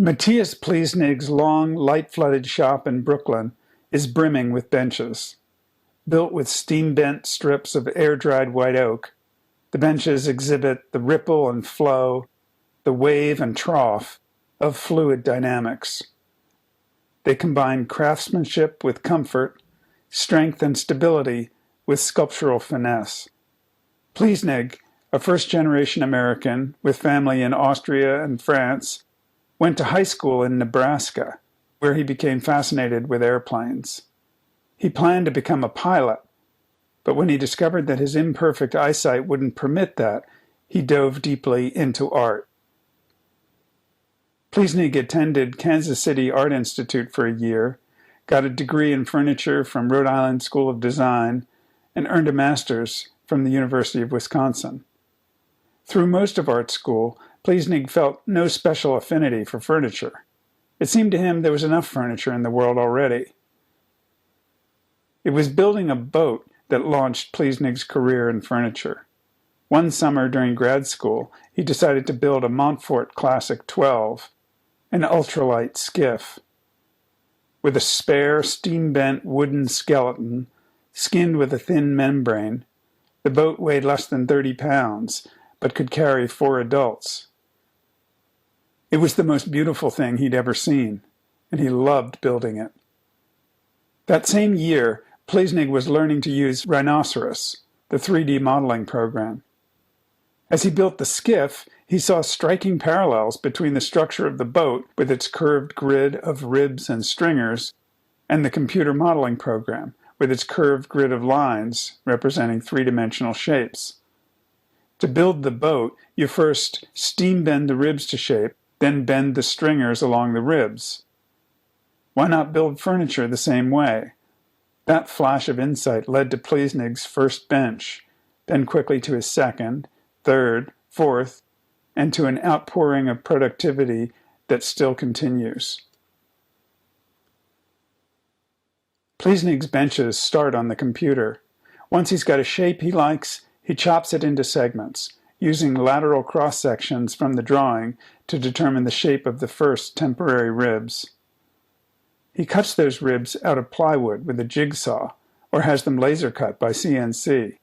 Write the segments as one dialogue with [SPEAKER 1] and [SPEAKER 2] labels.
[SPEAKER 1] Matthias Pliessnig's long, light-flooded shop in Brooklyn is brimming with benches. Built with steam-bent strips of air-dried white oak, the benches exhibit the ripple and flow, the wave and trough of fluid dynamics. They combine craftsmanship with comfort, strength and stability with sculptural finesse. Pliessnig, a first-generation American with family in Austria and France, went to high school in Nebraska, where he became fascinated with airplanes. He planned to become a pilot, but when he discovered that his imperfect eyesight wouldn't permit that, he dove deeply into art. Pliessnig attended Kansas City Art Institute for a year, got a degree in furniture from Rhode Island School of Design, and earned a master's from the University of Wisconsin. Through most of art school, Pliessnig felt no special affinity for furniture. It seemed to him there was enough furniture in the world already. It was building a boat that launched Pliesnig's career in furniture. One summer during grad school, he decided to build a Montfort Classic 12, an ultralight skiff. With a spare, steam-bent wooden skeleton, skinned with a thin membrane, the boat weighed less than 30 pounds, but could carry 4 adults. It was the most beautiful thing he'd ever seen, and he loved building it. That same year, Pliessnig was learning to use Rhinoceros, the 3D modeling program. As he built the skiff, he saw striking parallels between the structure of the boat with its curved grid of ribs and stringers and the computer modeling program with its curved grid of lines representing three-dimensional shapes. To build the boat, you first steam bend the ribs to shape, then bend the stringers along the ribs. Why not build furniture the same way? That flash of insight led to Pliesnig's first bench, then quickly to his second, third, fourth, and to an outpouring of productivity that still continues. Pliesnig's benches start on the computer. Once he's got a shape he likes, he chops it into segments, using lateral cross-sections from the drawing to determine the shape of the first temporary ribs. He cuts those ribs out of plywood with a jigsaw, or has them laser cut by CNC.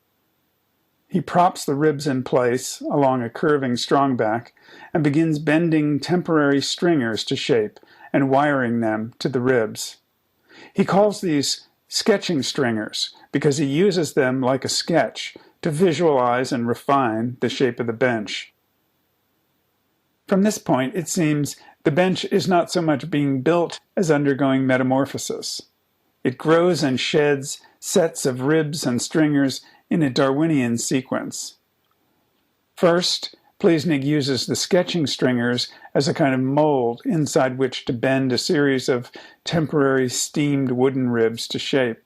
[SPEAKER 1] He props the ribs in place along a curving strongback and begins bending temporary stringers to shape and wiring them to the ribs. He calls these sketching stringers because he uses them like a sketch to visualize and refine the shape of the bench. From this point, it seems the bench is not so much being built as undergoing metamorphosis. It grows and sheds sets of ribs and stringers in a Darwinian sequence. First, Pliessnig uses the sketching stringers as a kind of mold inside which to bend a series of temporary steamed wooden ribs to shape.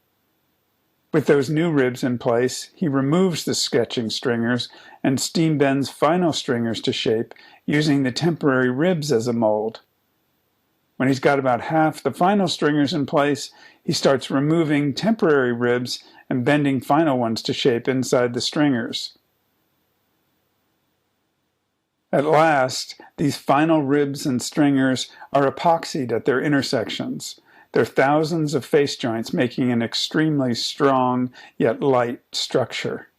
[SPEAKER 1] With those new ribs in place, he removes the sketching stringers and steam bends final stringers to shape using the temporary ribs as a mold. When he's got about half the final stringers in place, he starts removing temporary ribs and bending final ones to shape inside the stringers. At last, these final ribs and stringers are epoxied at their intersections. There are thousands of face joints making an extremely strong yet light structure.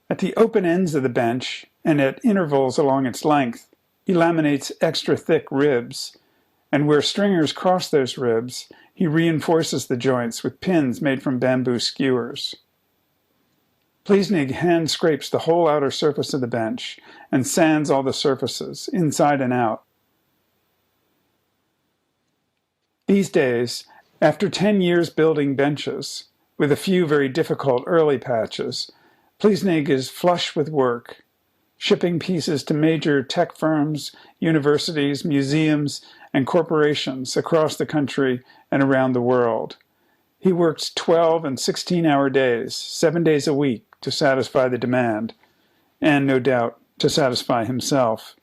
[SPEAKER 1] At the open ends of the bench and at intervals along its length, he laminates extra thick ribs, and where stringers cross those ribs, he reinforces the joints with pins made from bamboo skewers. Pliessnig hand scrapes the whole outer surface of the bench and sands all the surfaces, inside and out. These days, after 10 years building benches, with a few very difficult early patches, Pliessnig is flush with work, shipping pieces to major tech firms, universities, museums, and corporations across the country and around the world. He works 12 and 16-hour days, 7 days a week, to satisfy the demand, and no doubt to satisfy himself.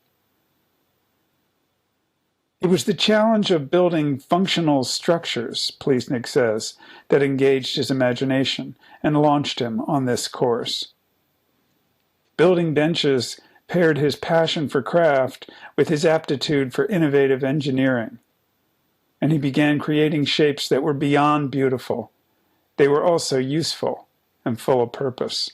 [SPEAKER 1] It was the challenge of building functional structures, Pliessnig says, that engaged his imagination and launched him on this course. Building benches paired his passion for craft with his aptitude for innovative engineering. And he began creating shapes that were beyond beautiful. They were also useful and full of purpose.